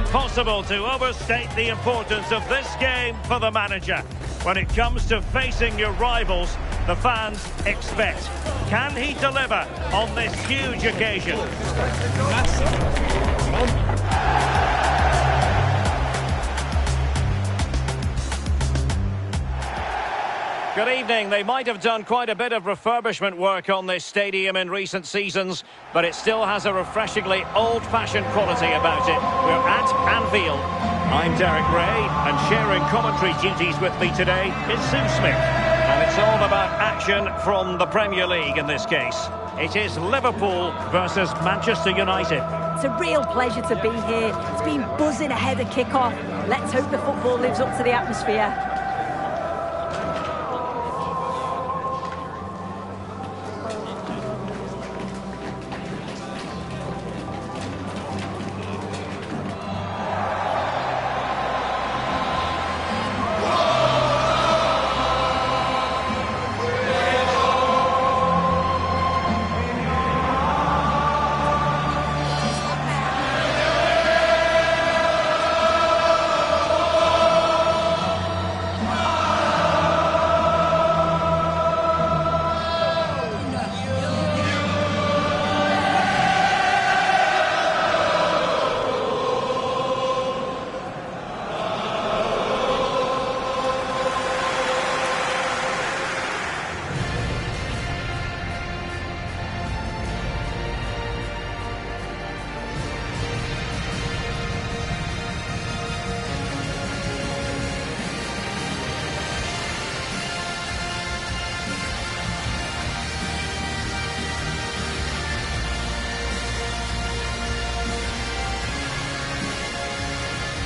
impossible to overstate the importance of this game for the manager. When it comes to facing your rivals, the fans expect. Can he deliver on this huge occasion? Good evening. They might have done quite a bit of refurbishment work on this stadium in recent seasons, but it still has a refreshingly old-fashioned quality about it. We're at Anfield. I'm Derek Ray, and sharing commentary duties with me today is Sue Smith. And it's all about action from the Premier League in this case. It is Liverpool versus Manchester United. It's a real pleasure to be here. It's been buzzing ahead of kick-off. Let's hope the football lives up to the atmosphere.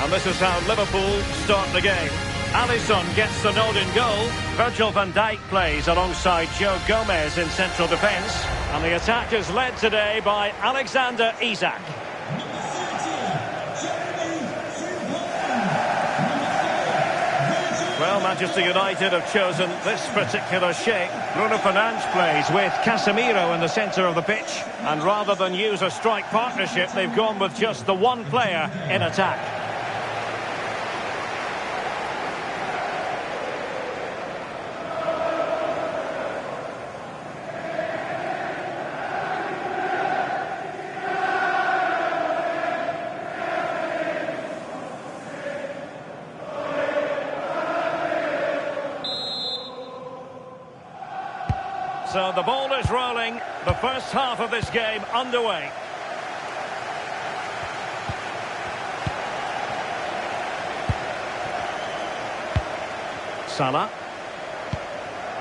And this is how Liverpool start the game. Alisson gets the nod in goal. Virgil van Dijk plays alongside Joe Gomez in central defence. And the attack is led today by Alexander Isak. Well, Manchester United have chosen this particular shape. Bruno Fernandes plays with Casemiro in the centre of the pitch. And rather than use a strike partnership, they've gone with just the one player in attack. So the ball is rolling, the first half of this game underway. Salah.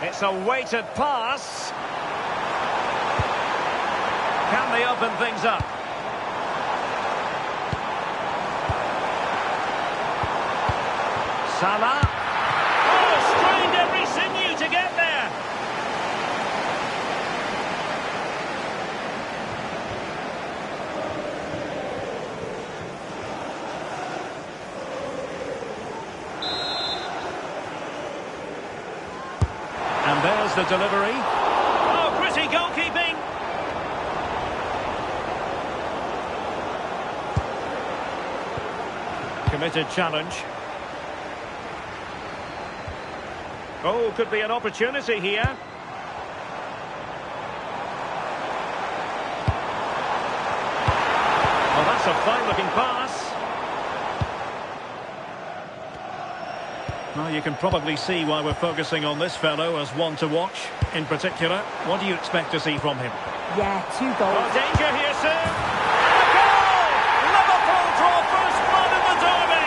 It's a weighted pass. Can they open things up? Salah. Oh, strained every sinew to get there. And there's the delivery. Oh, pretty goalkeeping. Committed challenge. Oh, could be an opportunity here. Oh, that's a fine-looking pass. Well, you can probably see why we're focusing on this fellow as one to watch. In particular, what do you expect to see from him? Yeah, 2 goals. Oh, danger here, sir. And a goal! Liverpool draw first blood in the derby.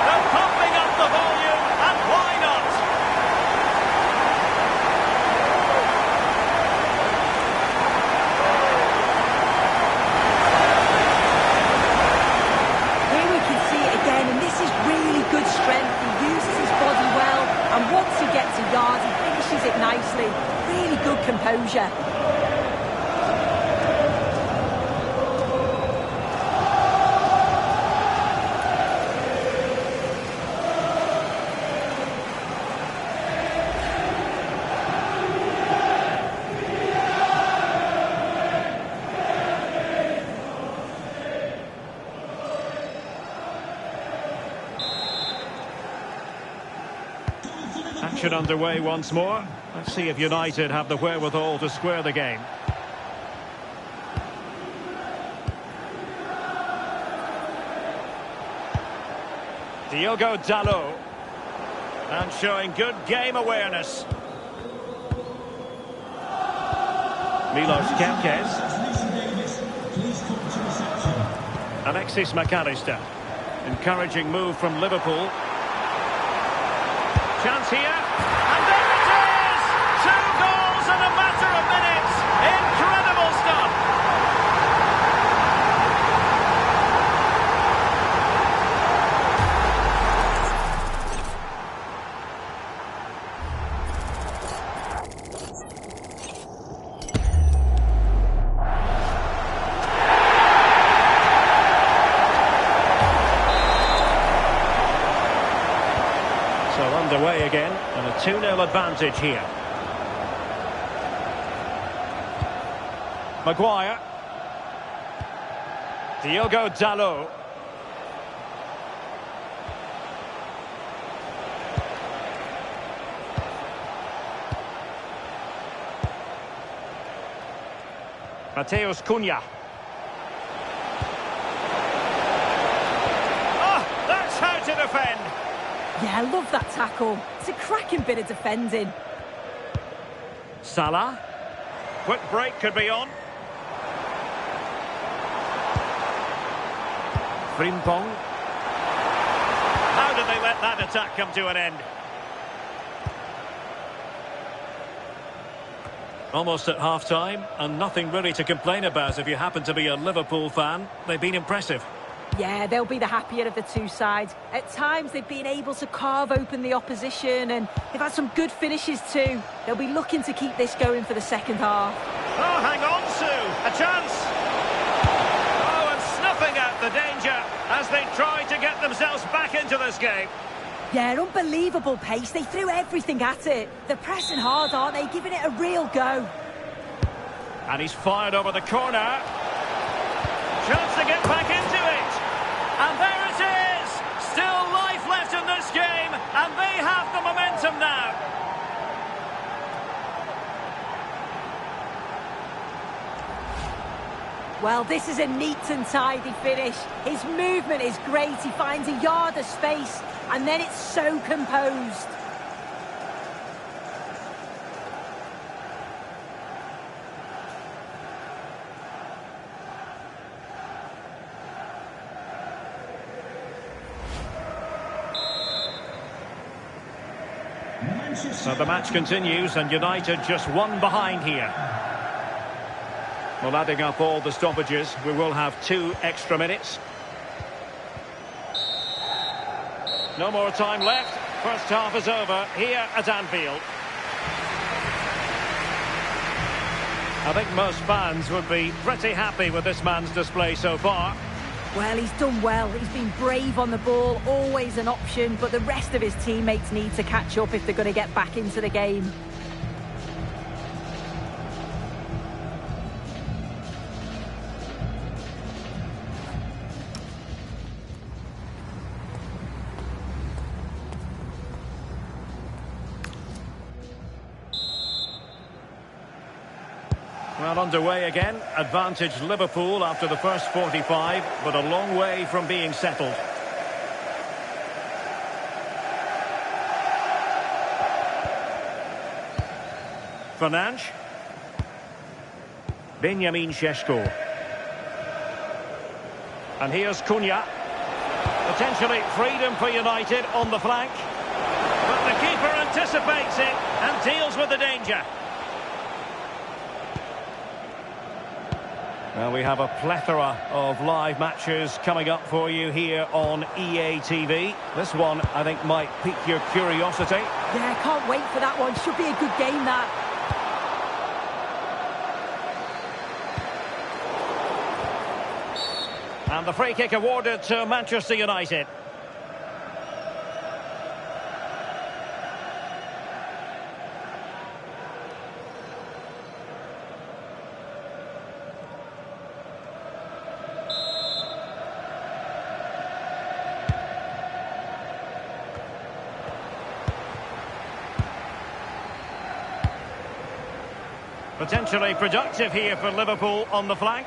They're pumping up the volume, and why not? Here we can see it again, and this is really good strength. He uses his body well, and once he gets a yard, he finishes it nicely. Really good composure. action underway once more. Let's see if United have the wherewithal to square the game. Diogo Dalot. And showing good game awareness. Milos Kerkez. Alexis McAllister. Encouraging move from Liverpool. Chance here. And there it is! 2 goals in a matter of minutes. Incredible stuff. Underway again, and a 2-0 advantage here. Maguire. Diogo Dalot. Matheus Cunha. Oh, that's how to defend. Yeah, I love that tackle. It's a cracking bit of defending. Salah. Quick break could be on. Frimpong. How did they let that attack come to an end? Almost at half-time, and nothing really to complain about if you happen to be a Liverpool fan. They've been impressive. Yeah, they'll be the happier of the two sides. At times, they've been able to carve open the opposition, and they've had some good finishes too. They'll be looking to keep this going for the second half. Oh, hang on, Sue. A chance. Oh, and snuffing out the danger as they try to get themselves back into this game. Yeah, unbelievable pace. They threw everything at it. They're pressing hard, aren't they? Giving it a real go. And he's fired over the corner. Chance to get back into it. And there it is! Still life left in this game, and they have the momentum now. Well, this is a neat and tidy finish. His movement is great. He finds a yard of space, and then it's so composed. So the match continues, and United just one behind here. Well, adding up all the stoppages, we will have 2 extra minutes. No more time left. First half is over here at Anfield. I think most fans would be pretty happy with this man's display so far. Well, he's done well. He's been brave on the ball, always an option, but the rest of his teammates need to catch up if they're going to get back into the game. Well, underway again. Advantage Liverpool after the first 45, but a long way from being settled. Fernandes. Benjamin Šeško. And here's Cunha. Potentially freedom for United on the flank. But the keeper anticipates it and deals with the danger. Well, we have a plethora of live matches coming up for you here on EA TV. This one, I think, might pique your curiosity. Yeah, I can't wait for that one. Should be a good game, that. And the free kick awarded to Manchester United. Potentially productive here for Liverpool on the flank.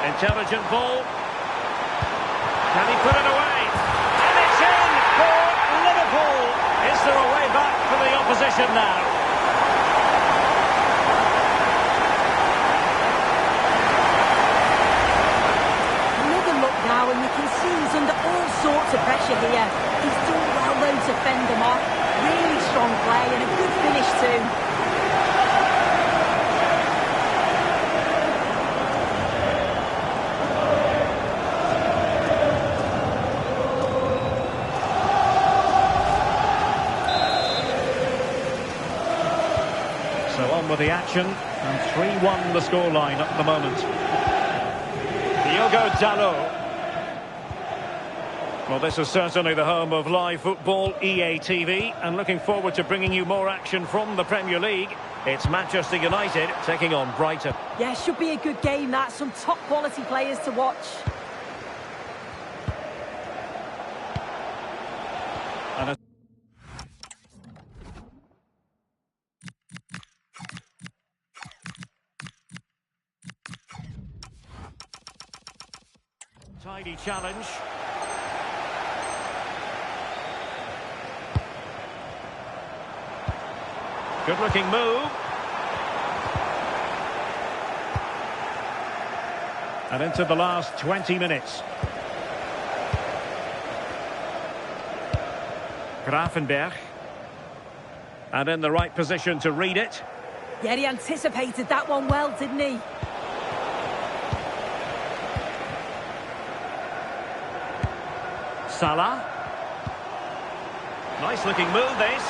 Intelligent ball. Can he put it away? And it's in for Liverpool. Is there a way back for the opposition now? Another look now, and you can see he's under all sorts of pressure here. He's done well though to fend them off. Really strong play and a good finish too. With the action, and 3-1 the scoreline at the moment. Diogo Dalot. Well, this is certainly the home of live football, EA TV, and looking forward to bringing you more action from the Premier League. It's Manchester United taking on Brighton. Yeah, should be a good game, that. Some top quality players to watch. And a tidy challenge. Good looking move. And into the last 20 minutes. Gravenberg. And in the right position to read it. Yeah, he anticipated that one well, didn't he? Salah. Nice looking move, this.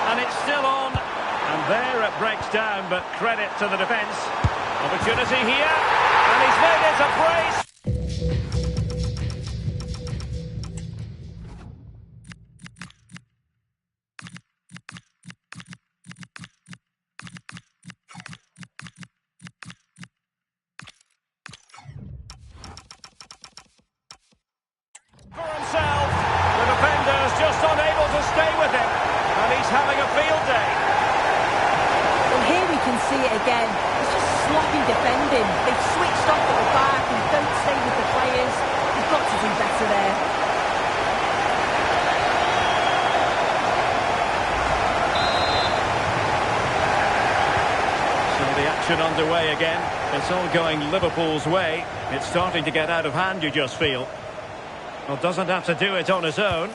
And it's still on. And there it breaks down, but credit to the defence. Opportunity here. And he's made it a brace. Having a field day. Well, here we can see it again. It's just sloppy defending. They've switched off at the back and don't stay with the players. They've got to do better there. So the action underway again. It's all going Liverpool's way. It's starting to get out of hand, you just feel. Well, doesn't have to do it on his own.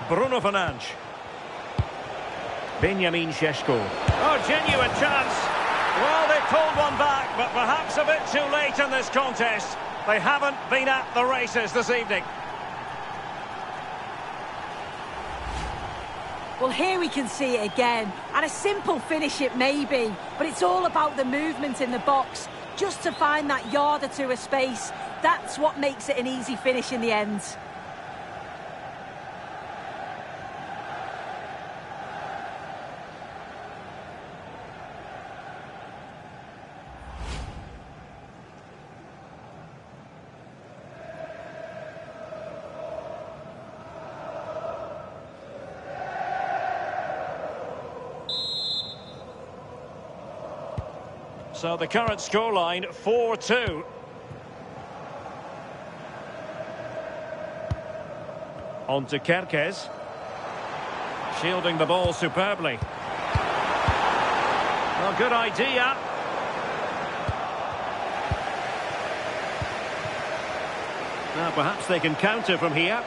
Bruno Fernandes. Benjamin Šeško. Oh, genuine chance. Well, they pulled one back, but perhaps a bit too late in this contest. They haven't been at the races this evening. Well, here we can see it again. And a simple finish it may be, but it's all about the movement in the box. Just to find that yard or two of space. That's what makes it an easy finish in the end. So the current scoreline, 4-2. On to Kerkez. Shielding the ball superbly. Well, good idea. Now perhaps they can counter from here.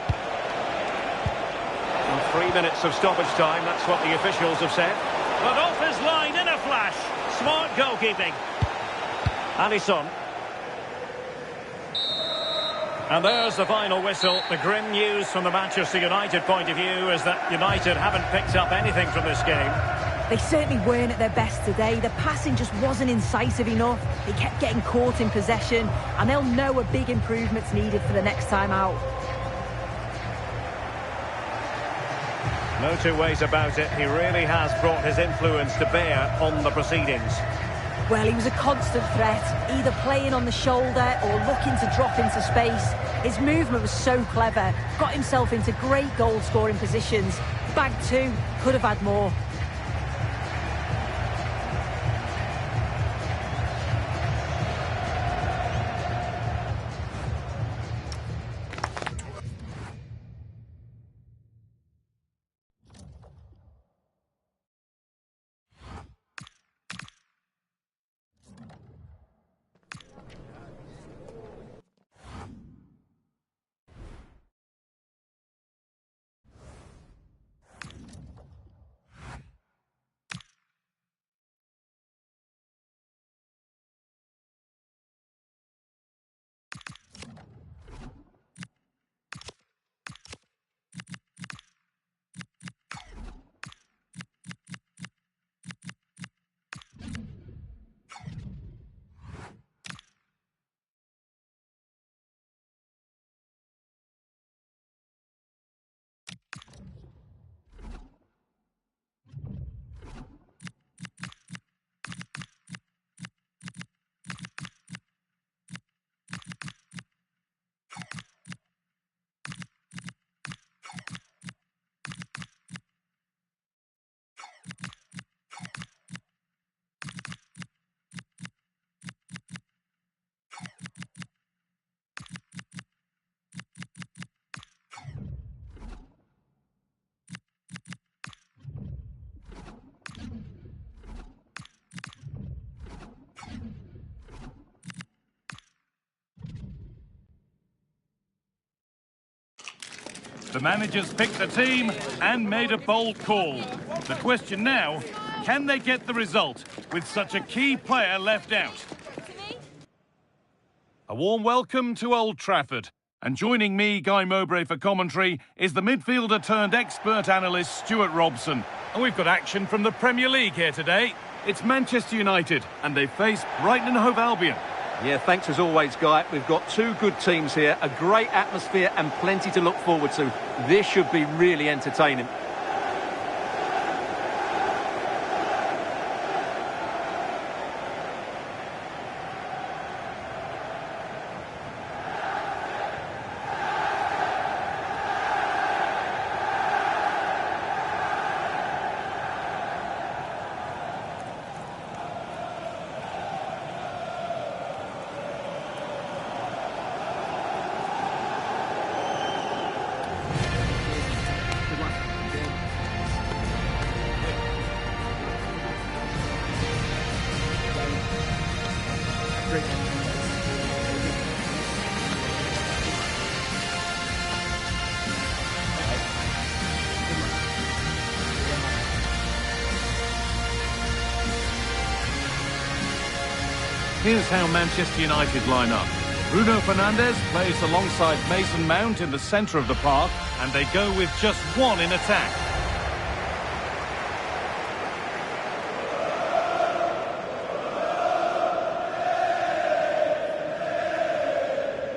And 3 minutes of stoppage time, that's what the officials have said. But off his line in a flash. Smart goalkeeping. Alisson. And there's the final whistle. The grim news from the Manchester United point of view is that United haven't picked up anything from this game. They certainly weren't at their best today. The passing just wasn't incisive enough. They kept getting caught in possession, and they'll know a big improvement's needed for the next time out. No two ways about it. He really has brought his influence to bear on the proceedings. Well, he was a constant threat, either playing on the shoulder or looking to drop into space. His movement was so clever, got himself into great goal-scoring positions. Bagged 2, could have had more. The managers picked the team and made a bold call. The question now, can they get the result with such a key player left out? A warm welcome to Old Trafford. And joining me, Guy Mowbray, for commentary is the midfielder turned expert analyst Stuart Robson. And we've got action from the Premier League here today. It's Manchester United and they face Brighton and Hove Albion. Yeah, thanks as always, Guy. We've got two good teams here, a great atmosphere and plenty to look forward to. This should be really entertaining. Here's how Manchester United line up. Bruno Fernandes plays alongside Mason Mount in the centre of the park, and they go with just one in attack.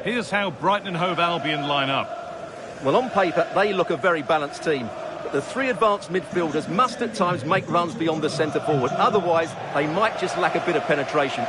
Here's how Brighton and Hove Albion line up. Well, on paper, they look a very balanced team. But the three advanced midfielders must at times make runs beyond the centre forward. Otherwise, they might just lack a bit of penetration.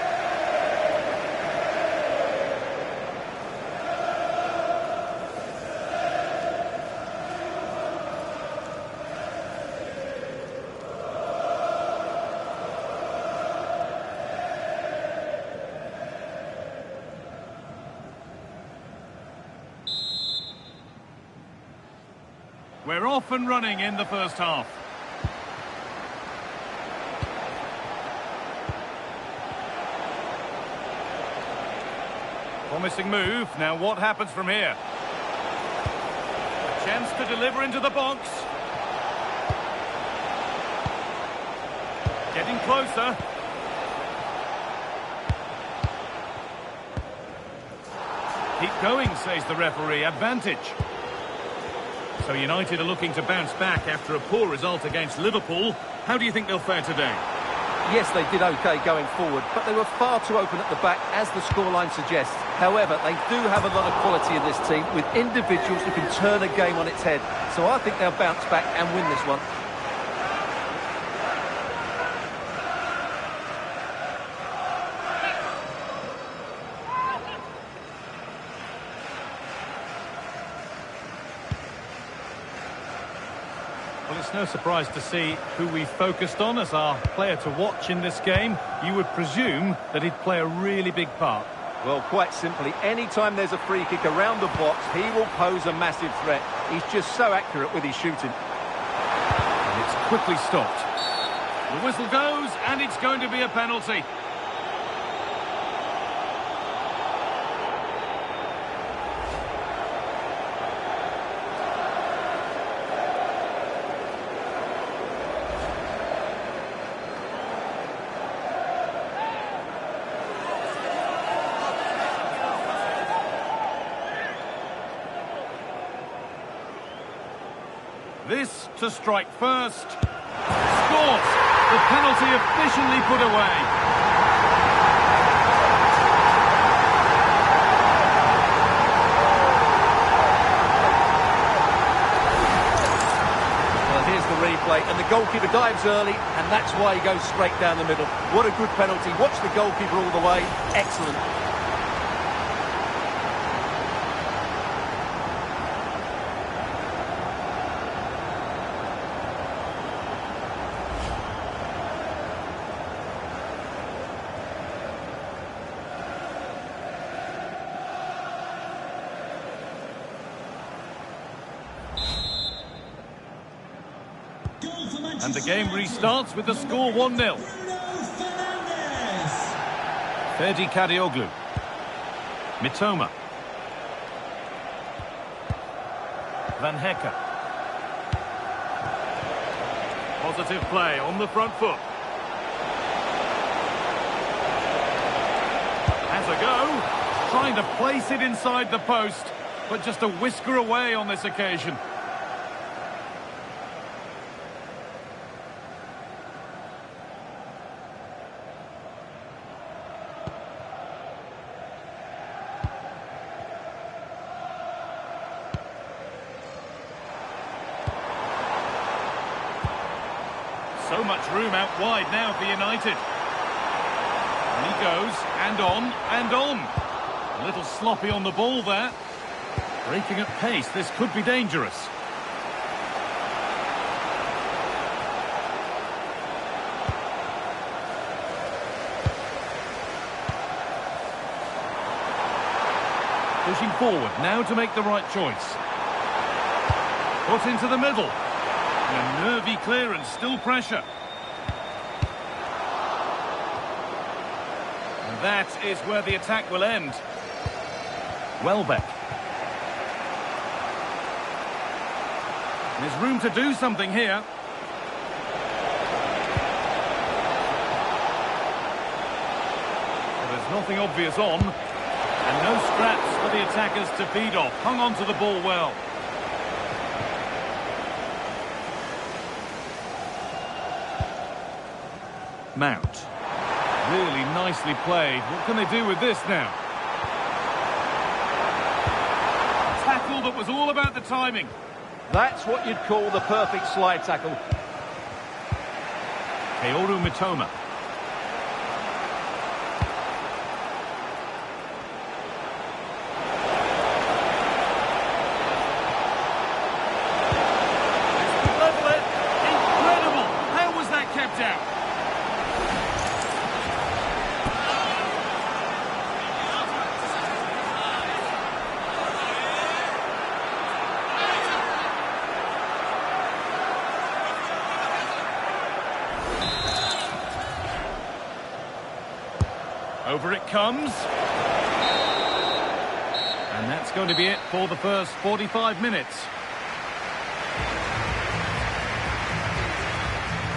We're off and running in the first half. Promising move. Now what happens from here? A chance to deliver into the box. Getting closer. Keep going, says the referee. Advantage. So United are looking to bounce back after a poor result against Liverpool. How do you think they'll fare today? Yes, they did OK going forward, but they were far too open at the back, as the scoreline suggests. However, they do have a lot of quality in this team, with individuals who can turn a game on its head. So I think they'll bounce back and win this one. It's no surprise to see who we focused on as our player to watch in this game. You would presume that he'd play a really big part. Well, quite simply, any time there's a free kick around the box, he will pose a massive threat. He's just so accurate with his shooting. And it's quickly stopped. The whistle goes, and it's going to be a penalty. This to strike first. Scores! The penalty efficiently put away. Well, here's the replay, and the goalkeeper dives early, and that's why he goes straight down the middle. What a good penalty. Watch the goalkeeper all the way. Excellent. And the game restarts with the score 1-0. Fredricson. Mitoma. Van Hecke. Positive play on the front foot. Has a go. Trying to place it inside the post, but just a whisker away on this occasion. So much room out wide now for United. And he goes, and on, and on. A little sloppy on the ball there. Breaking at pace, this could be dangerous. Pushing forward, now to make the right choice. Put into the middle. And a nervy clearance, still pressure. And that is where the attack will end. Welbeck. There's room to do something here. Well, there's nothing obvious on. And no scraps for the attackers to feed off. Hung on to the ball well. Mount. Really nicely played. What can they do with this now? Tackle that was all about the timing. That's what you'd call the perfect slide tackle. Kaoru Mitoma. Level it. Incredible. How was that kept out? Over it comes. And that's going to be it for the first 45 minutes.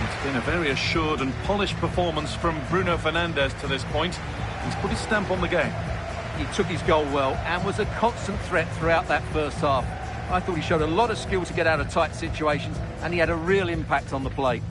It's been a very assured and polished performance from Bruno Fernandes to this point. He's put his stamp on the game. He took his goal well and was a constant threat throughout that first half. I thought he showed a lot of skill to get out of tight situations, and he had a real impact on the play.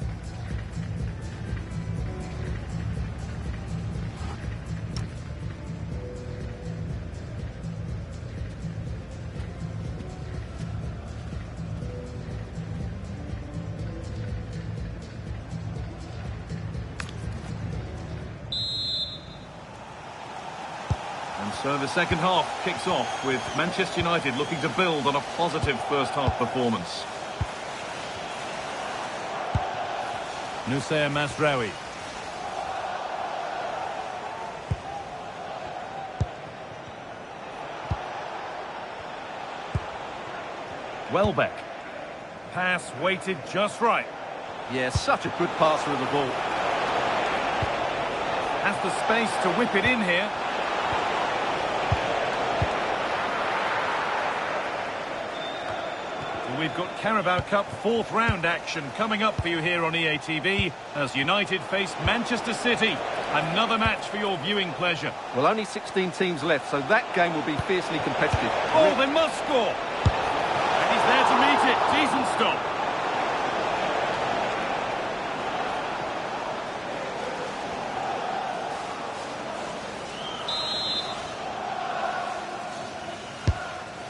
So the second half kicks off with Manchester United looking to build on a positive first half performance. Nusayr Mazraoui. Welbeck. Pass weighted just right. Yeah, such a good passer of the ball. Has the space to whip it in here. We've got Carabao Cup 4th round action coming up for you here on EA TV as United face Manchester City. Another match for your viewing pleasure. Well, only 16 teams left, so that game will be fiercely competitive. Oh, they must score. And he's there to meet it. Decent stop.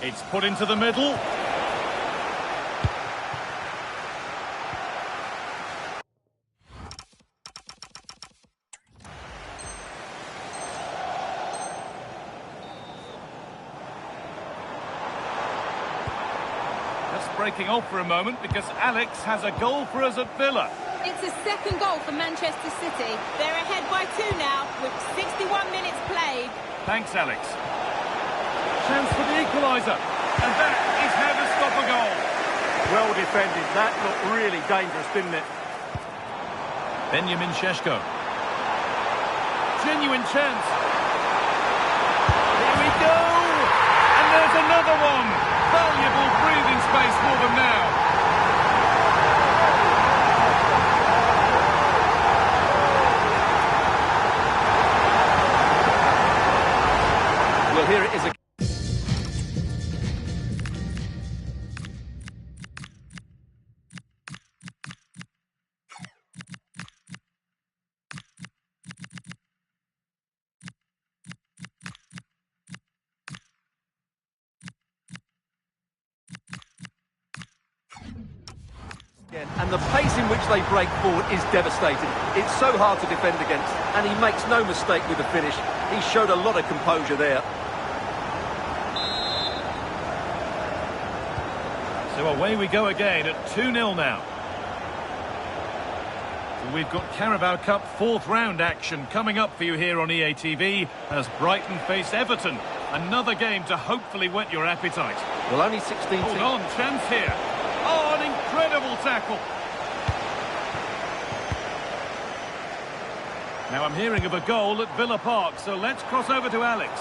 It's put into the middle. Breaking off for a moment because Alex has a goal for us at Villa. It's a second goal for Manchester City. They're ahead by 2 now with 61 minutes played. Thanks, Alex. Chance for the equaliser. And that is how to stop a goal. Well defended. That looked really dangerous, didn't it? Benjamin Šeško. Genuine chance. Here we go. And there's another one. Valuable breathing space for them now. Well, here it is again. And the pace in which they break forward is devastating. It's so hard to defend against, and he makes no mistake with the finish. He showed a lot of composure there. So away we go again at 2-0 now. So we've got Carabao Cup 4th round action coming up for you here on EA TV as Brighton face Everton. Another game to hopefully whet your appetite. Well, only 16 Hold on, chance here. Oh, an incredible tackle. Now I'm hearing of a goal at Villa Park, so let's cross over to Alex.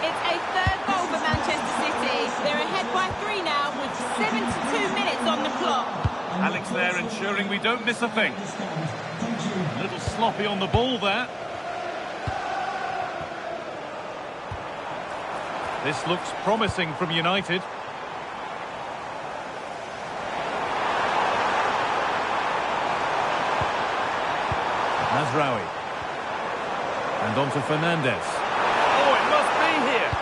It's a third goal for Manchester City. They're ahead by 3 now with 72 minutes on the clock. Alex there ensuring we don't miss a thing. A little sloppy on the ball there. This looks promising from United. Mazraoui. And on to Fernandez. Oh, it must be here.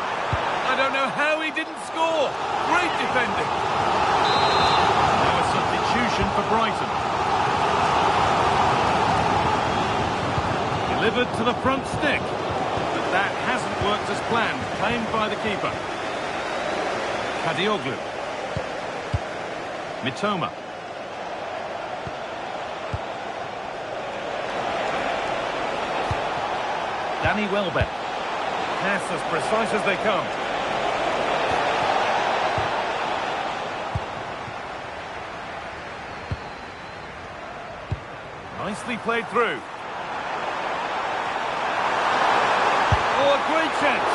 I don't know how he didn't score. Great defending. Now a substitution for Brighton. Delivered to the front stick. But that hasn't worked as planned. Claimed by the keeper. Diogo. Mitoma. Danny Welbeck. Pass as precise as they come. Nicely played through. Oh, a great chance.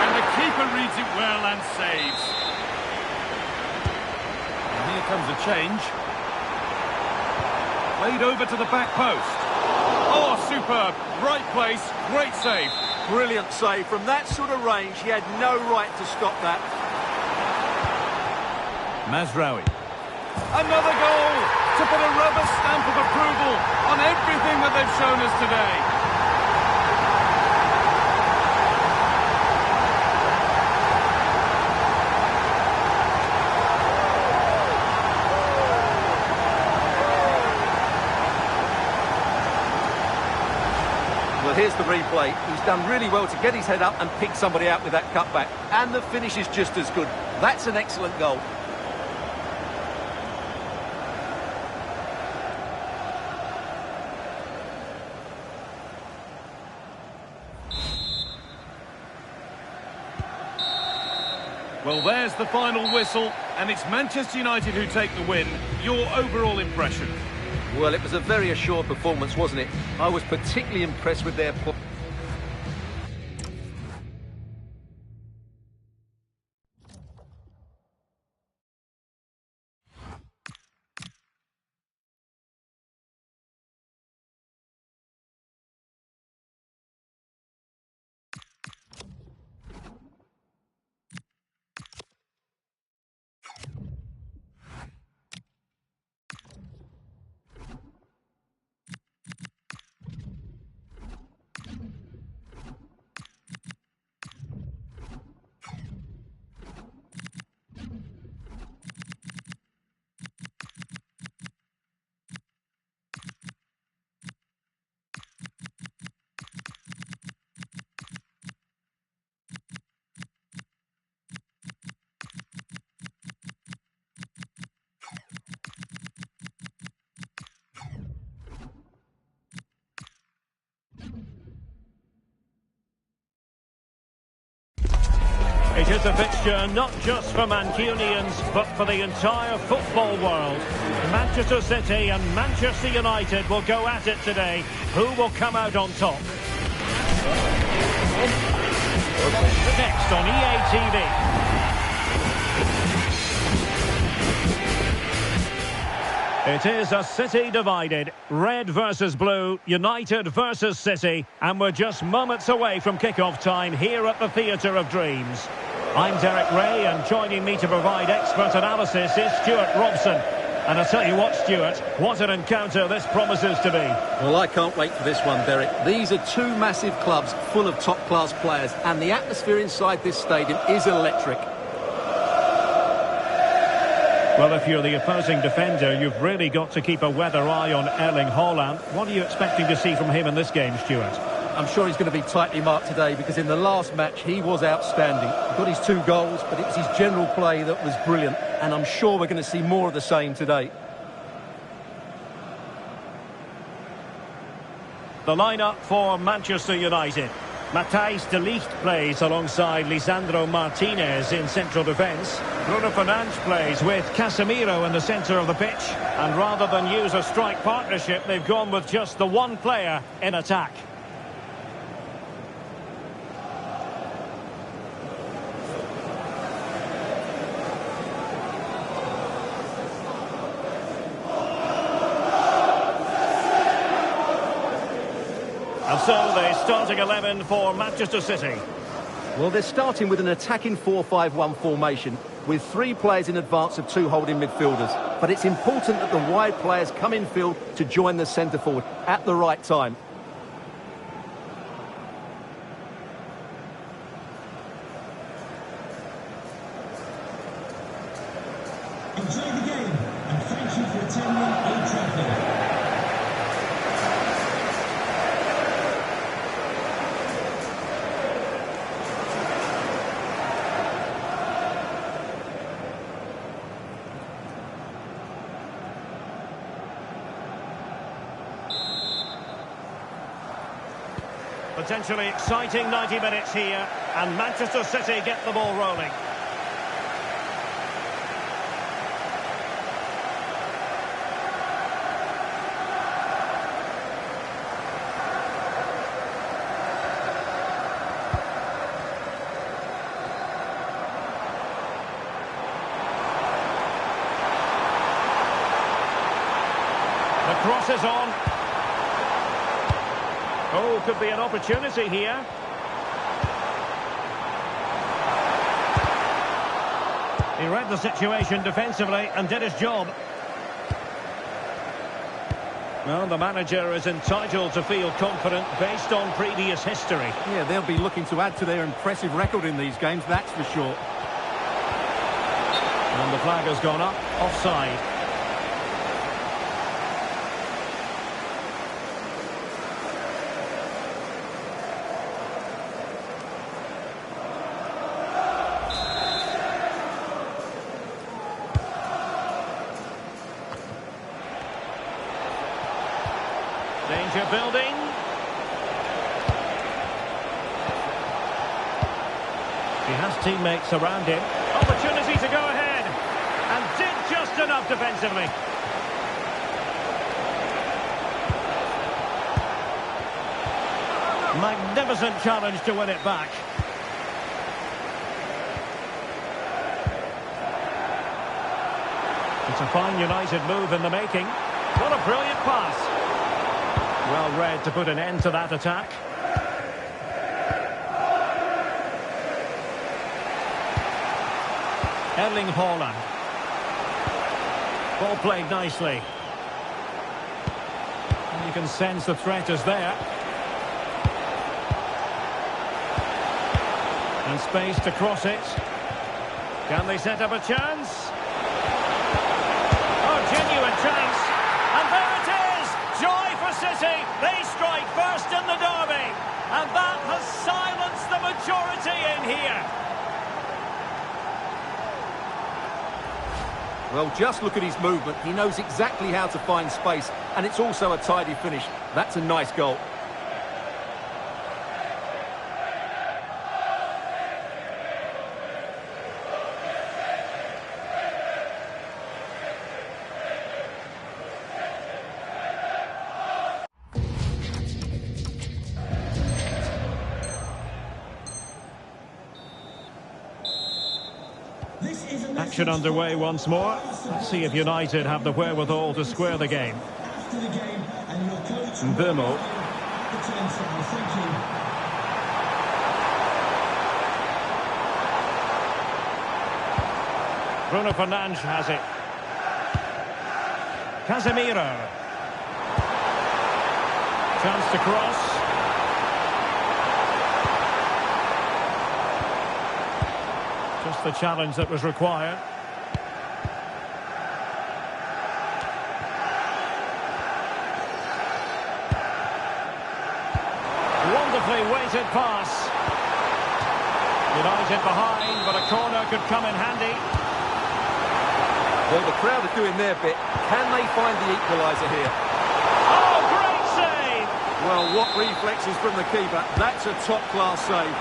And the keeper reads it well and saves. And here comes a change. Played over to the back post. Oh, superb. Right place, great save. Brilliant save. From that sort of range, he had no right to stop that. Mazraoui. Another goal to put a rubber stamp of approval on everything that they've shown us today. Well, here's the replay. He's done really well to get his head up and pick somebody out with that cutback. And the finish is just as good. That's an excellent goal. Well, there's the final whistle, and it's Manchester United who take the win. Your overall impression? Well, it was a very assured performance, wasn't it? I was particularly impressed with their play. It is a fixture not just for Mancunians, but for the entire football world. Manchester City and Manchester United will go at it today. Who will come out on top? Next on EA TV. It is a City divided. Red versus blue, United versus City. And we're just moments away from kick-off time here at the Theatre of Dreams. I'm Derek Ray, and joining me to provide expert analysis is Stuart Robson. And I tell you what, Stuart, what an encounter this promises to be. Well, I can't wait for this one, Derek. These are two massive clubs full of top-class players, and the atmosphere inside this stadium is electric. Well, if you're the opposing defender, you've really got to keep a weather eye on Erling Haaland. What are you expecting to see from him in this game, Stuart? I'm sure he's going to be tightly marked today, because in the last match he was outstanding. He got his 2 goals, but it was his general play that was brilliant, and I'm sure we're going to see more of the same today. The lineup for Manchester United. Matthijs de Ligt plays alongside Lisandro Martínez in central defence. Bruno Fernandes plays with Casemiro in the centre of the pitch. And rather than use a strike partnership, they've gone with just the one player in attack. And so the starting 11 for Manchester City. Well, they're starting with an attacking 4-5-1 formation with 3 players in advance of 2 holding midfielders. But it's important that the wide players come in field to join the centre forward at the right time. Enjoy the game and thank you for attending Old Trafford. Potentially exciting 90 minutes here, and Manchester City get the ball rolling. The cross is on. Oh, could be an opportunity here. He read the situation defensively and did his job. Well, the manager is entitled to feel confident based on previous history. Yeah, they'll be looking to add to their impressive record in these games, that's for sure. And the flag has gone up, offside. Danger building. He has teammates around him. Opportunity to go ahead. And did just enough defensively. Magnificent challenge to win it back. It's a fine United move in the making. What a brilliant pass. Well read to put an end to that attack. Erling Haaland. Ball played nicely. And you can sense the threat is there. And space to cross it. Can they set up a chance? Oh, genuine chance. And there it is! Joy for City. They strike first in the derby. And that has silenced the majority in here. Well, just look at his movement. He knows exactly how to find space. And it's also a tidy finish. That's a nice goal. Action underway once more. Let's see if United have the wherewithal to square the game. After the game, and your coach... Dermot. Thank you. Bruno Fernandes has it. Casemiro. Chance to cross. Just the challenge that was required. Wonderfully weighted pass. United behind, but a corner could come in handy. Well, the crowd are doing their bit. Can they find the equaliser here? Oh, great save! Well, what reflexes from the keeper. That's a top-class save.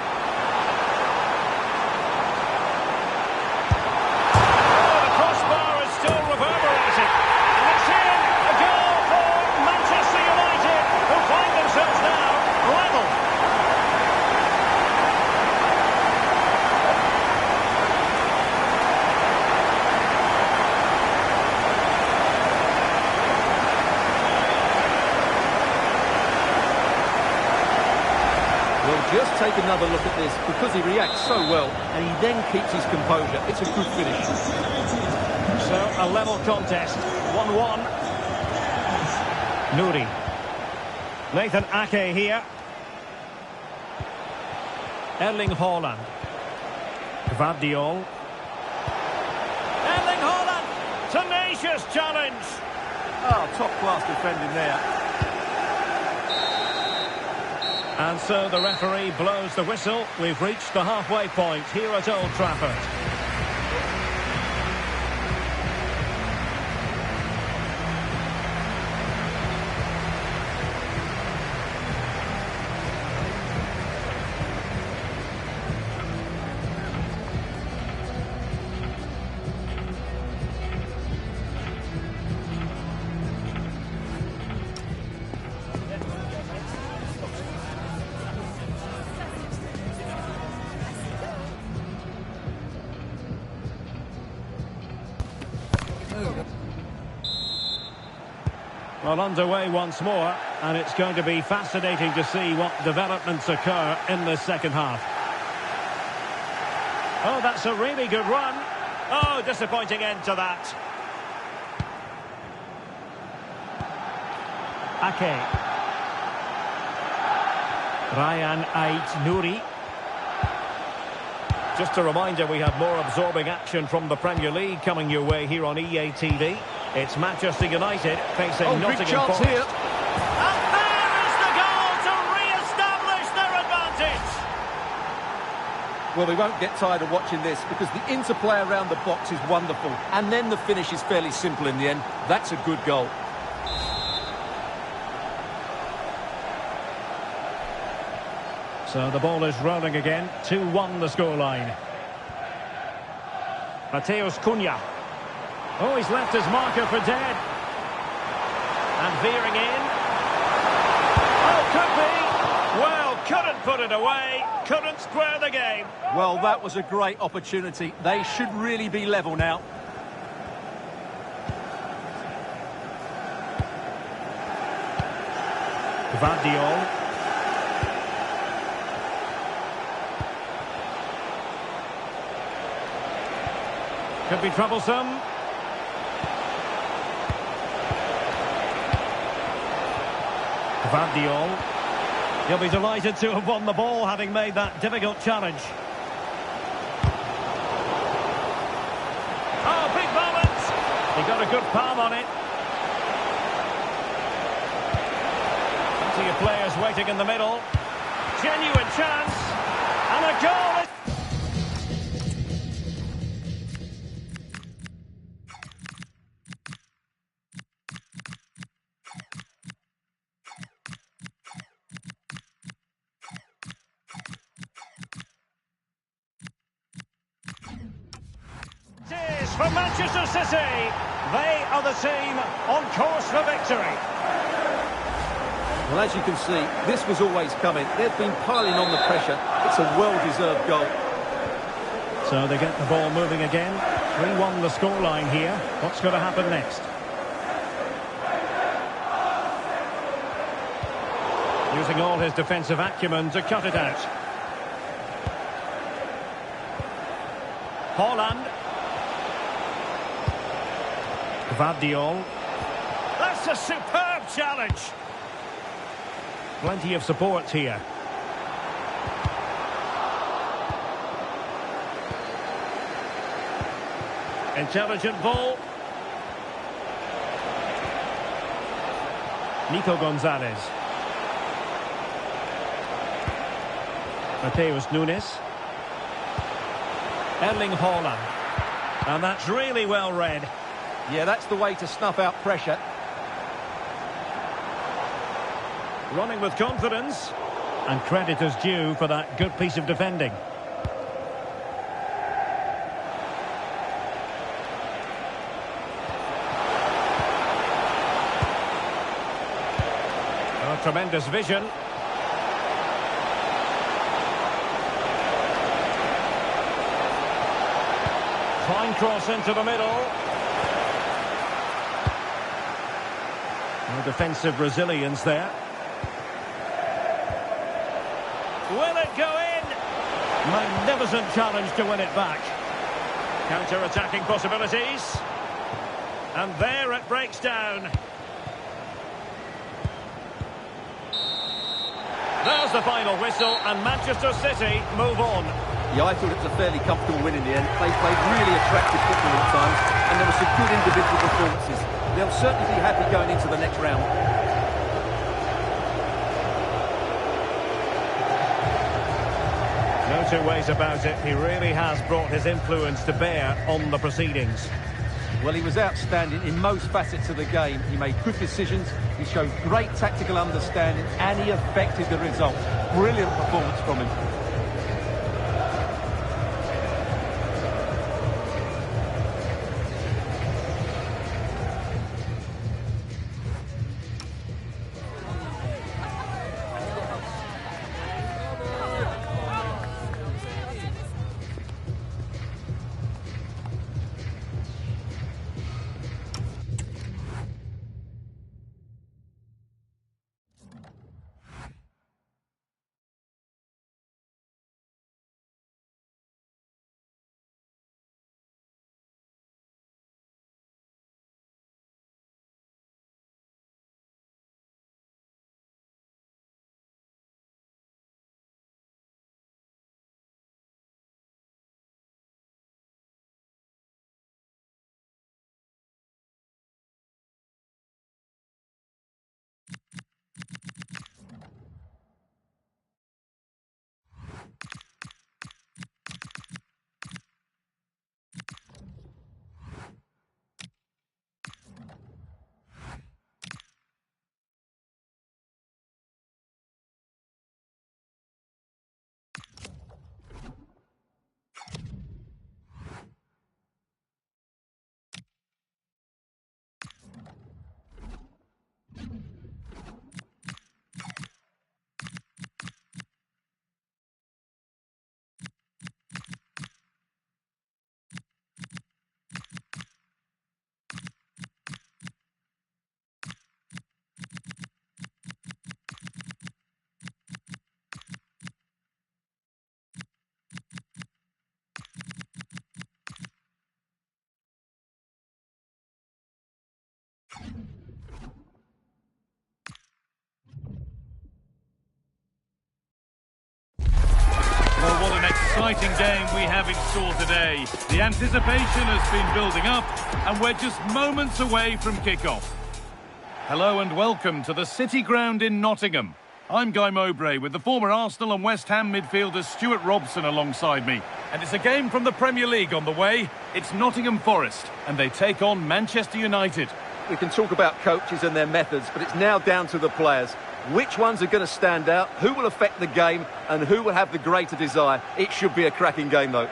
Just take another look at this, because he reacts so well, and he then keeps his composure. It's a good finish. So, a level contest, 1-1. Nouri. Nathan Ake here. Erling Haaland. Godwill. Erling Haaland! Tenacious challenge! Oh, top-class defending there. And so the referee blows the whistle. We've reached the halfway point here at Old Trafford. Well, underway once more, and it's going to be fascinating to see what developments occur in the second half. Oh, that's a really good run. Oh, disappointing end to that. Ake. Ryan Ait-Nouri. Just a reminder, we have more absorbing action from the Premier League coming your way here on EA TV. It's Manchester United facing Nottingham Forest. Here. And there is the goal to re-establish their advantage. Well, we won't get tired of watching this because the interplay around the box is wonderful. And then the finish is fairly simple in the end. That's a good goal. So the ball is rolling again. 2-1 the scoreline. Matheus Cunha. Oh, he's left his marker for dead. And veering in. Oh, could be. Well, couldn't put it away. Couldn't square the game. Well, that was a great opportunity. They should really be level now. Godwill. Could be troublesome. Godwill. He'll be delighted to have won the ball, having made that difficult challenge. Oh, big moment! He got a good palm on it. Plenty of players waiting in the middle. Genuine chance. And a goal! For Manchester City, they are the team on course for victory. Well, as you can see, this was always coming. They've been piling on the pressure. It's a well-deserved goal. So they get the ball moving again. 3-1 the scoreline here. What's going to happen next? Using all his defensive acumen to cut it out. Haaland. Godwill. That's a superb challenge. Plenty of support here. Intelligent ball. Nico Gonzalez. Matheus Nunes. Erling Haaland. And that's really well read. Yeah, that's the way to snuff out pressure. Running with confidence. And credit is due for that good piece of defending. Oh, tremendous vision. Fine cross into the middle. No defensive resilience there. Will it go in? Magnificent challenge to win it back. Counter-attacking possibilities. And there it breaks down. There's the final whistle, and Manchester City move on. Yeah, I thought it was a fairly comfortable win in the end. They played really attractive football at times, and there were some good individual performances. They'll certainly be happy going into the next round. No two ways about it. He really has brought his influence to bear on the proceedings. Well, he was outstanding in most facets of the game. He made good decisions, he showed great tactical understanding, and he affected the result. Brilliant performance from him. exciting game we have in store today. The anticipation has been building up, and we're just moments away from kick-off. Hello and welcome to the City Ground in Nottingham. I'm Guy Mowbray with the former Arsenal and West Ham midfielder Stuart Robson alongside me. And it's a game from the Premier League on the way. It's Nottingham Forest, and they take on Manchester United. We can talk about coaches and their methods, but it's now down to the players. Which ones are going to stand out, who will affect the game, and who will have the greater desire. It should be a cracking game, though.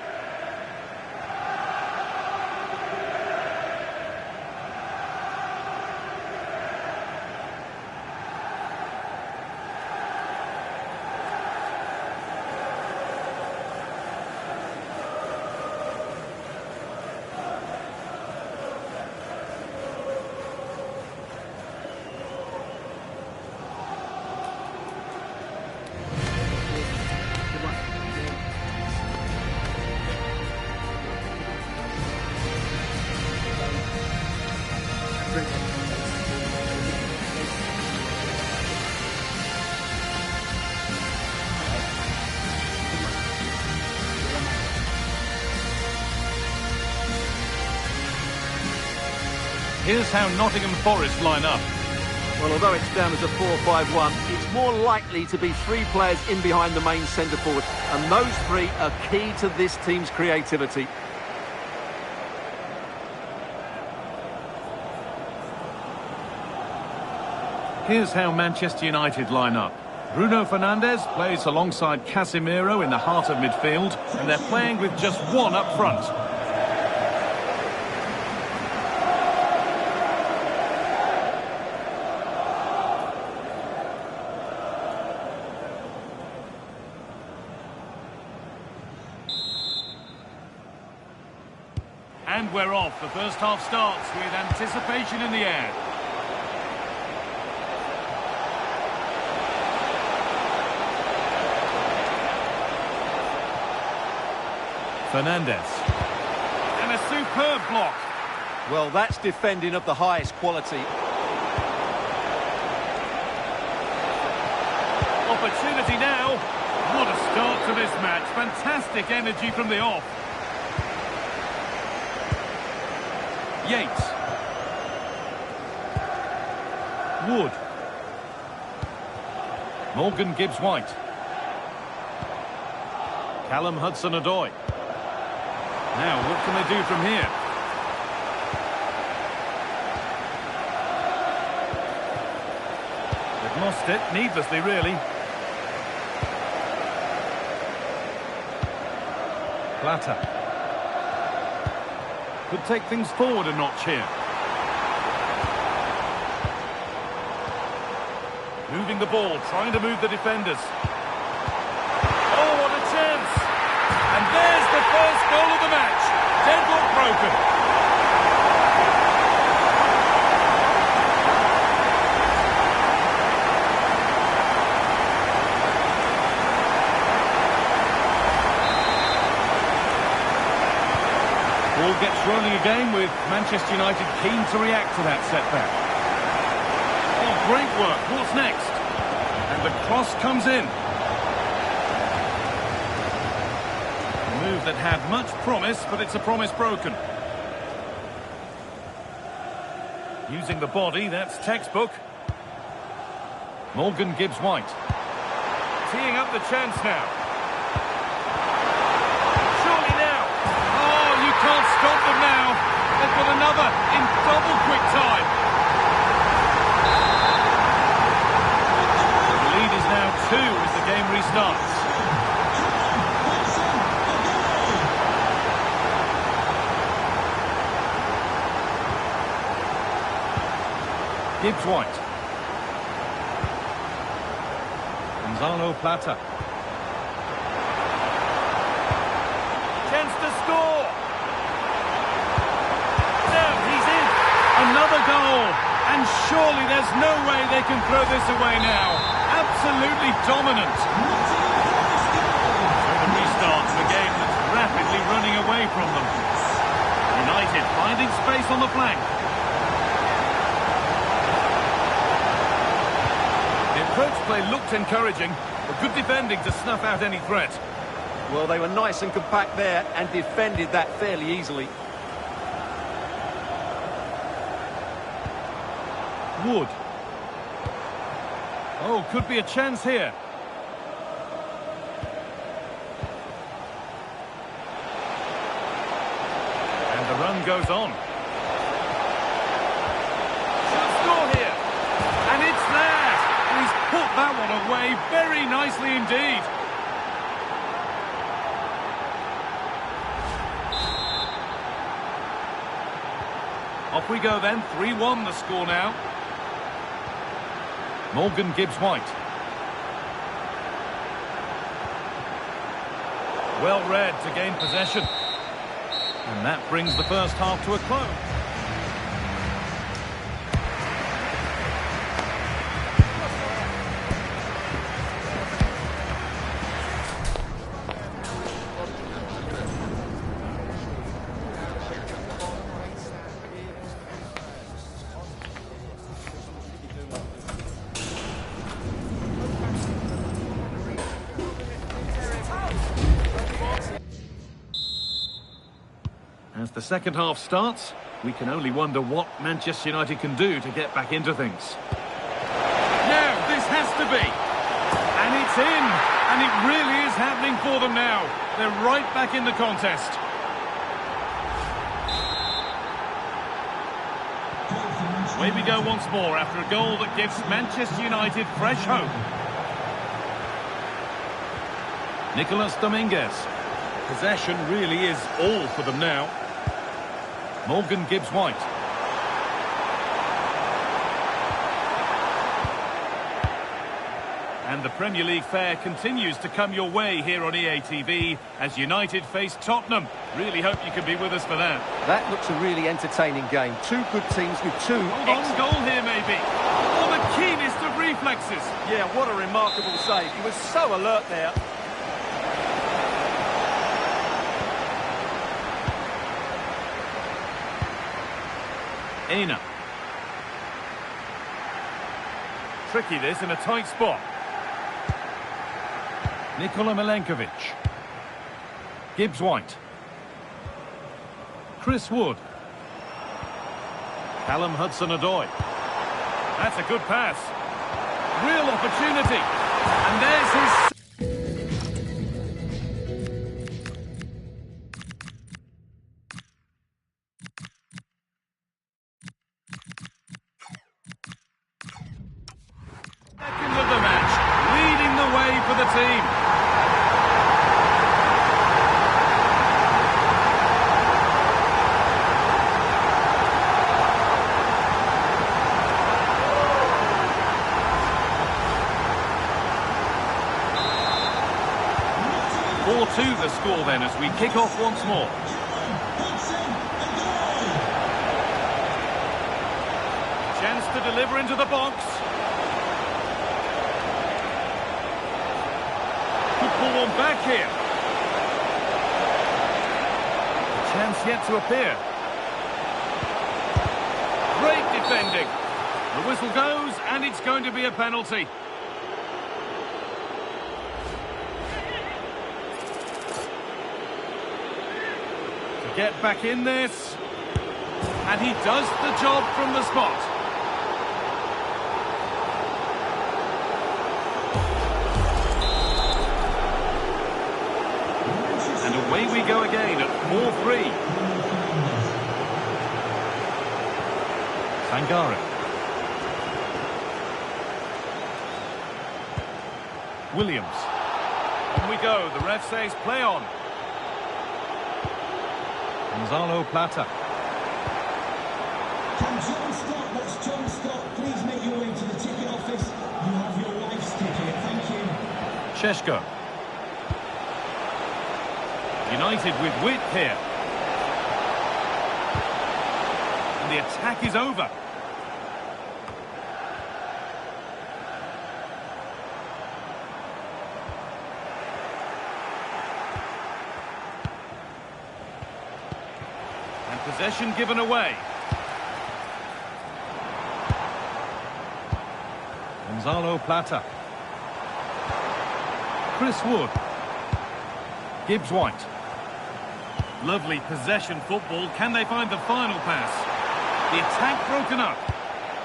Here's how Nottingham Forest line up. Well, although it's down as a 4-5-1, it's more likely to be three players in behind the main centre forward, and those three are key to this team's creativity. Here's how Manchester United line up. Bruno Fernandes plays alongside Casemiro in the heart of midfield, and they're playing with just one up front. And we're off. The first half starts with anticipation in the air. Fernandes. And a superb block. Well, that's defending of the highest quality. Opportunity now. What a start to this match. Fantastic energy from the off. Yates. Wood. Morgan Gibbs-White. Callum Hudson-Odoi. Now, what can they do from here? They've lost it, needlessly, really. Plata. Could take things forward a notch here. Moving the ball, trying to move the defenders. Oh, what a chance! And there's the first goal of the match. Deadlock broken. Ball gets rolling again with Manchester United keen to react to that setback. Oh, great work. What's next? And the cross comes in. A move that had much promise, but it's a promise broken. Using the body, that's textbook. Morgan Gibbs-White. Teeing up the chance now. Can't stop them now. They've got another in double quick time. The lead is now 2 as the game restarts. Gibbs-White. Gonzalo Plata. Chance to score. Another goal, and surely there's no way they can throw this away now. Absolutely dominant. So the restart of a game that's rapidly running away from them. United finding space on the flank. The approach play looked encouraging, but good defending to snuff out any threat. Well, they were nice and compact there and defended that fairly easily. Wood. Oh, could be a chance here. And the run goes on. Should score here. And it's there. He's put that one away very nicely indeed. Off we go then, 3-1 the score now. Morgan Gibbs-White. Well read to gain possession. And that brings the first half to a close. As the second half starts, we can only wonder what Manchester United can do to get back into things. Now, this has to be. And it's in. And it really is happening for them now. They're right back in the contest. Away we go once more after a goal that gives Manchester United fresh hope. Nicolas Dominguez. Possession really is all for them now. Morgan Gibbs-White. And the Premier League fare continues to come your way here on EA TV as United face Tottenham. Really hope you can be with us for that. That looks a really entertaining game. Two good teams with two... Hold on, goal here maybe. Oh, the keenest of reflexes. Yeah, what a remarkable save. He was so alert there. Elyh. Tricky this in a tight spot. Nikola Milenkovic. Gibbs-White. Chris Wood. Callum Hudson-Odoi. That's a good pass. Real opportunity. And there's his... Second of the match, leading the way for the team. The score then as we kick off once more. Chance to deliver into the box. Could pull one back here. A chance yet to appear. Great defending. The whistle goes and it's going to be a penalty. Get back in this, and he does the job from the spot. And away we go again at 4-3. Sangare. Williams. On we go, the ref says play on. Gonzalo Plata. Can John Scott, that's John Scott, please make your way to the ticket office. You have your wife's ticket, thank you. Šeško. United with width here. And the attack is over. Possession given away. Gonzalo Plata. Chris Wood. Gibbs-White. Lovely possession football. Can they find the final pass? The attack broken up.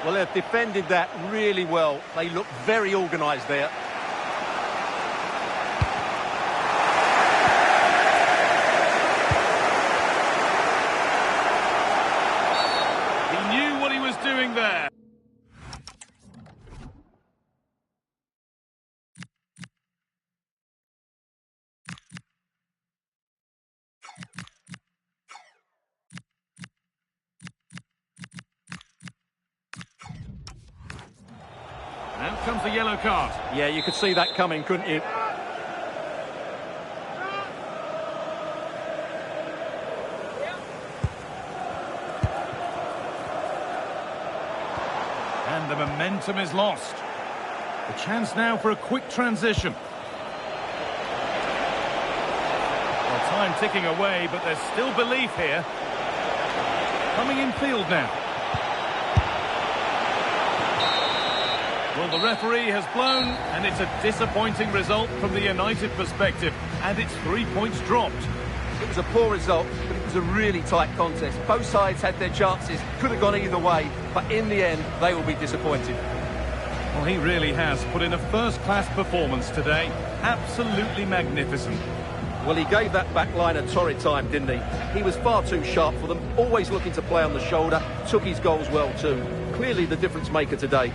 Well, they've defended that really well. They look very organised there. He knew what he was doing there. Out comes the yellow card. Yeah, you could see that coming, couldn't you? And the momentum is lost. A chance now for a quick transition. Well, time ticking away, but there's still belief here. Coming in field now. Well, the referee has blown, and it's a disappointing result from the United perspective, and it's 3 points dropped. It was a poor result, but it was a really tight contest. Both sides had their chances, could have gone either way, but in the end, they will be disappointed. Well, he really has put in a first-class performance today. Absolutely magnificent. Well, he gave that back line a torrid time, didn't he? He was far too sharp for them, always looking to play on the shoulder, took his goals well too. Clearly the difference maker today.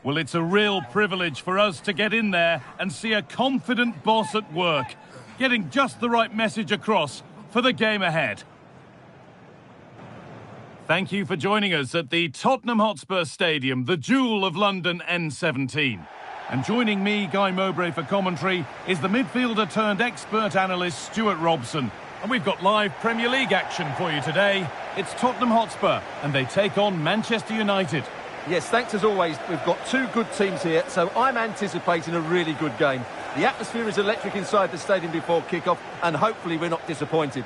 Well, it's a real privilege for us to get in there and see a confident boss at work, getting just the right message across for the game ahead. Thank you for joining us at the Tottenham Hotspur Stadium, the jewel of London N17. And joining me, Guy Mowbray, for commentary is the midfielder turned expert analyst Stuart Robson. And we've got live Premier League action for you today. It's Tottenham Hotspur and they take on Manchester United. Yes, thanks as always. We've got two good teams here, so I'm anticipating a really good game. The atmosphere is electric inside the stadium before kick-off, and hopefully we're not disappointed.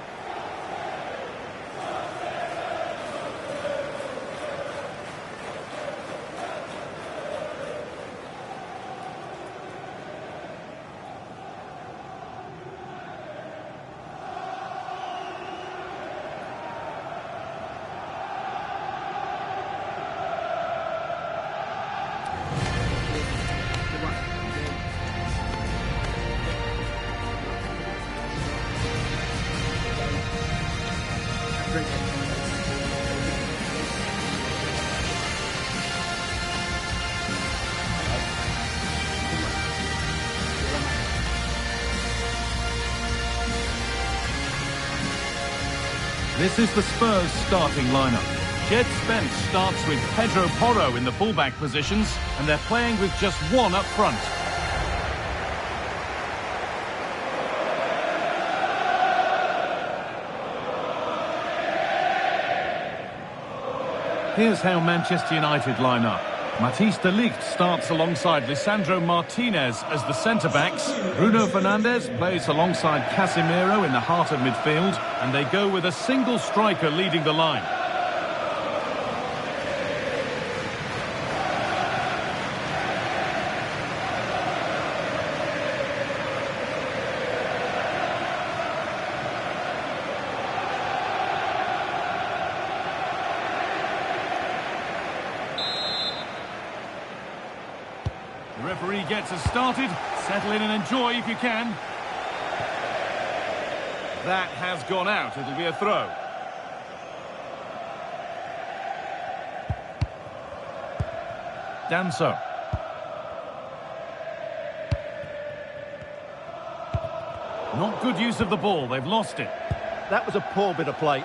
This is the Spurs starting lineup. Jed Spence starts with Pedro Porro in the fullback positions, and they're playing with just one up front. Here's how Manchester United line up. Matthijs de Ligt starts alongside Lisandro Martínez as the centre-backs. Bruno Fernandes plays alongside Casemiro in the heart of midfield. And they go with a single striker leading the line. The referee gets us started. Settle in and enjoy if you can. That has gone out. It'll be a throw. Danso. Not good use of the ball. They've lost it. That was a poor bit of play.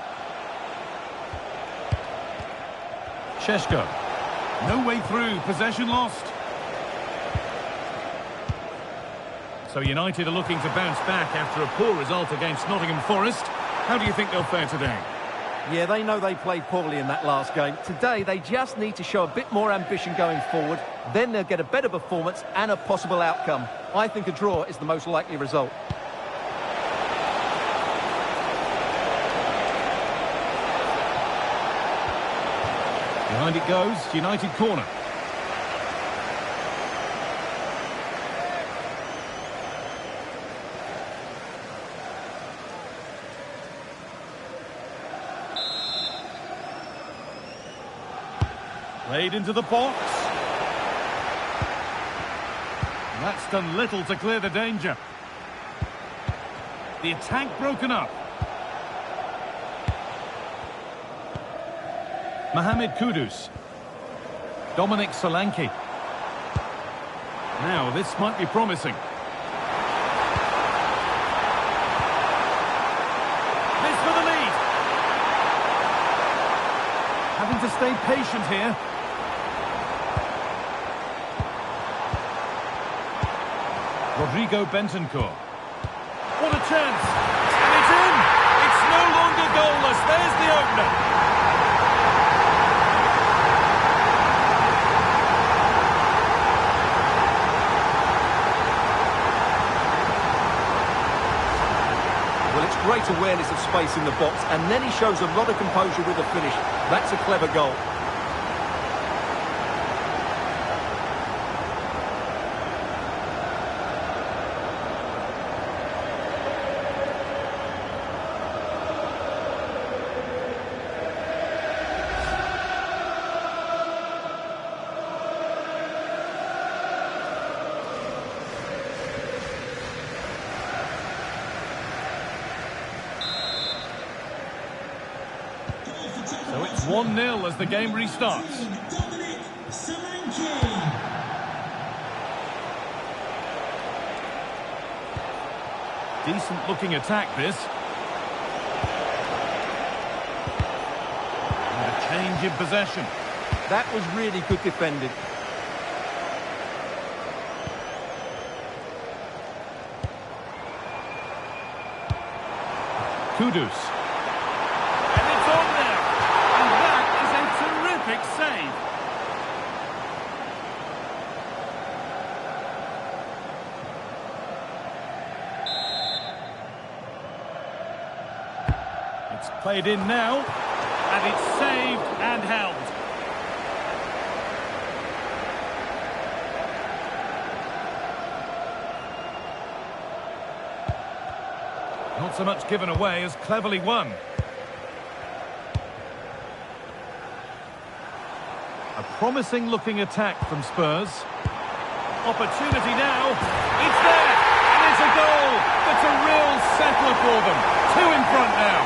Šeško. No way through. Possession lost. So United are looking to bounce back after a poor result against Nottingham Forest. How do you think they'll fare today? Yeah, they know they played poorly in that last game. Today, they just need to show a bit more ambition going forward. Then they'll get a better performance and a possible outcome. I think a draw is the most likely result. Behind it goes, United corner. Played into the box. That's done little to clear the danger. The attack broken up. Mohamed Kudus. Dominic Solanke. Now, this might be promising. This for the lead. Having to stay patient here. Rodrigo Bentancur. What a chance! And it's in! It's no longer goalless. There's the opener. Well, it's great awareness of space in the box, and then he shows a lot of composure with the finish. That's a clever goal. So it's 1-0 as the game restarts. Decent looking attack this. And a change in possession. That was really good defending. Kudus. And it's on there. And that is a terrific save. It's played in now. And it's saved and held. Not so much given away as cleverly won. A promising looking attack from Spurs. Opportunity now. It's there. And it's a goal. That's a real settler for them. 2 in front now.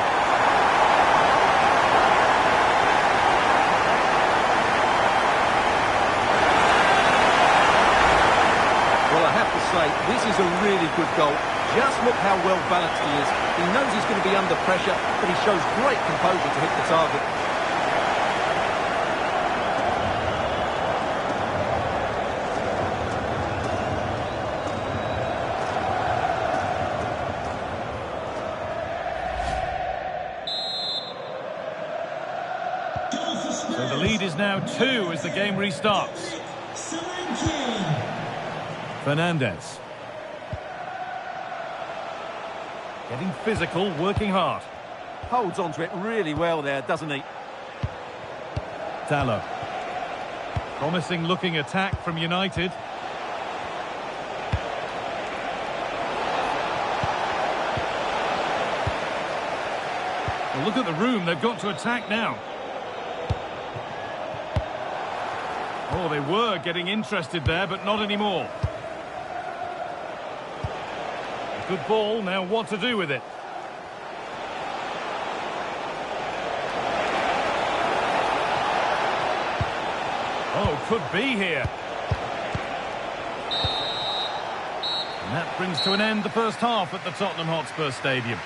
Well, I have to say, this is a really good goal. Just look how well balanced he is. He knows he's going to be under pressure, but he shows great composure to hit the target. Goal for So the lead is now 2 as the game restarts. Fernandez. Getting physical, working hard. Holds onto it really well there, doesn't he? Dalot. Promising looking attack from United. Well, look at the room they've got to attack now. Oh, they were getting interested there, but not anymore. Good ball, now what to do with it? Oh, could be here. And that brings to an end the first half at the Tottenham Hotspur Stadium.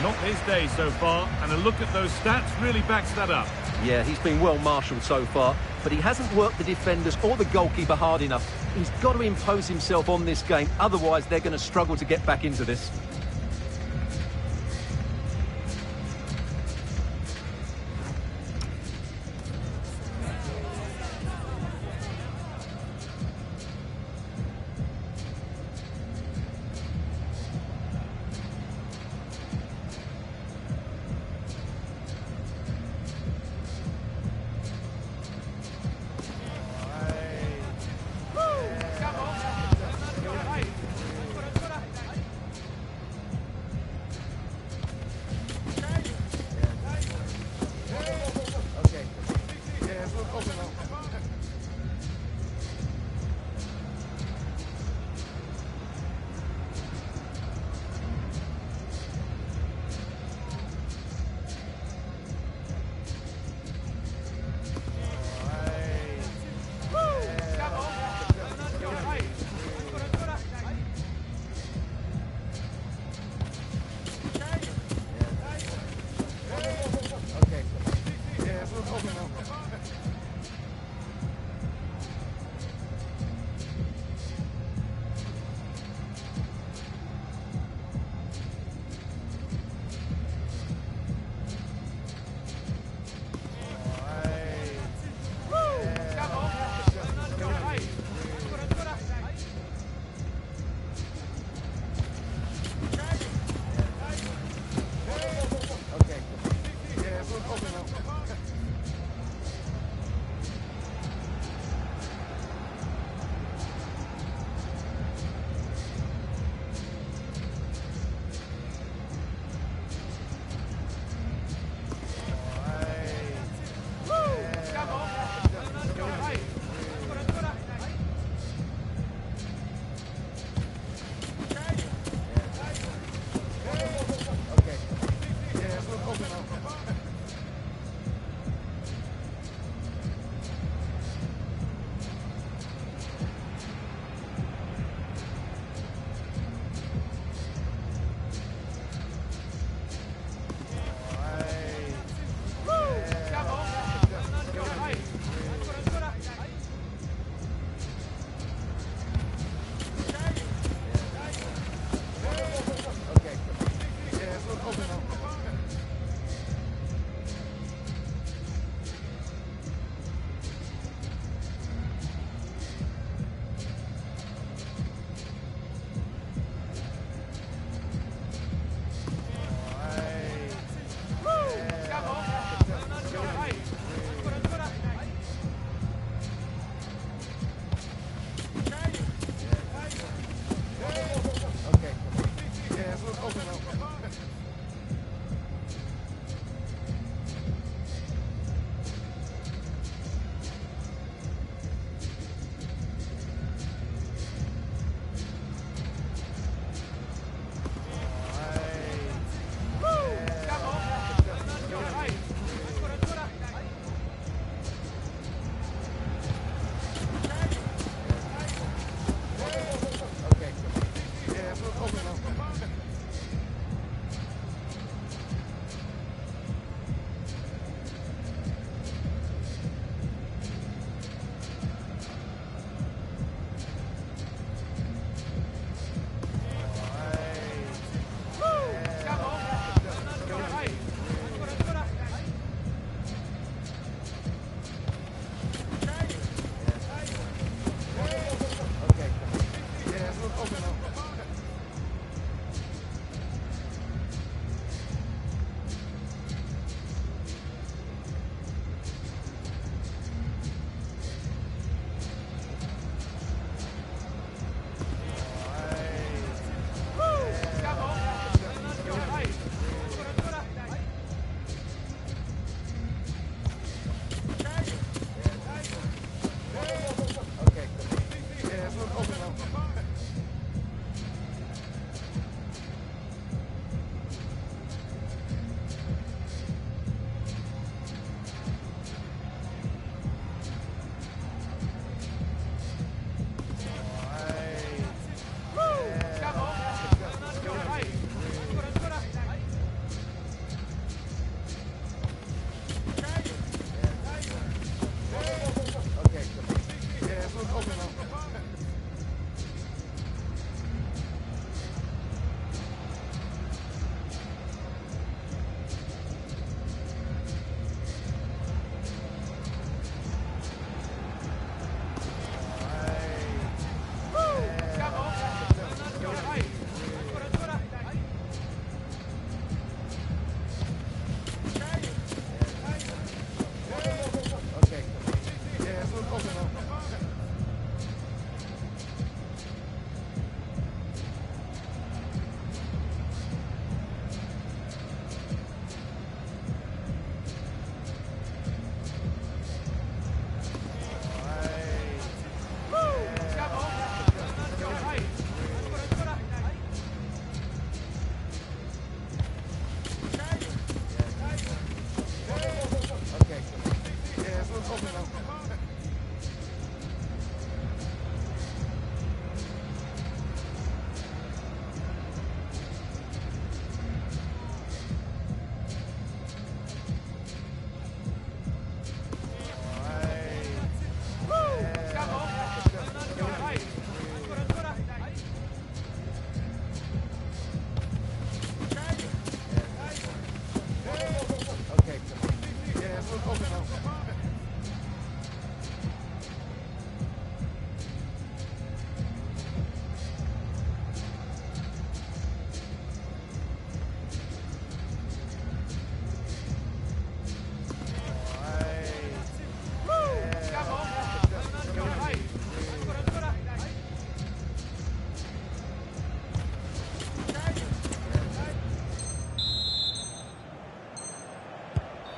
Not his day so far, and a look at those stats really backs that up. Yeah, he's been well marshalled so far, but he hasn't worked the defenders or the goalkeeper hard enough. He's got to impose himself on this game, otherwise they're going to struggle to get back into this.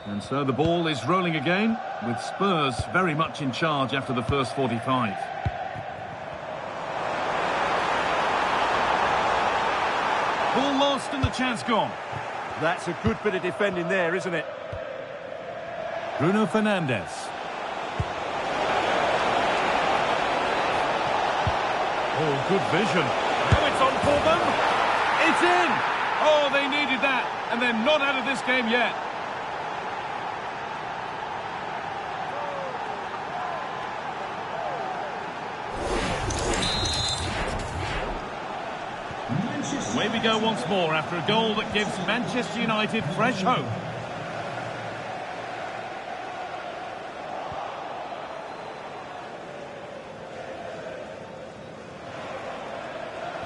And so the ball is rolling again, with Spurs very much in charge after the first 45. Ball lost and the chance gone. That's a good bit of defending there, isn't it? Bruno Fernandes. Oh, good vision. Now it's on for them. It's in! Oh, they needed that, and they're not out of this game yet. Away we go once more after a goal that gives Manchester United fresh hope.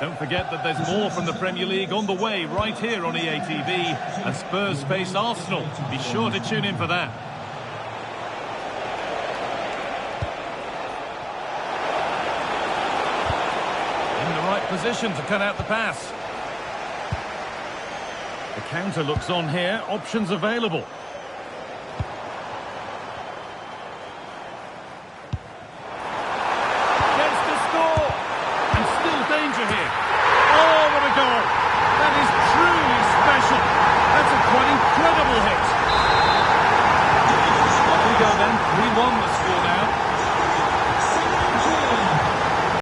Don't forget that there's more from the Premier League on the way right here on EA TV as Spurs face Arsenal. Be sure to tune in for that. In the right position to cut out the pass. The counter looks on here, options available.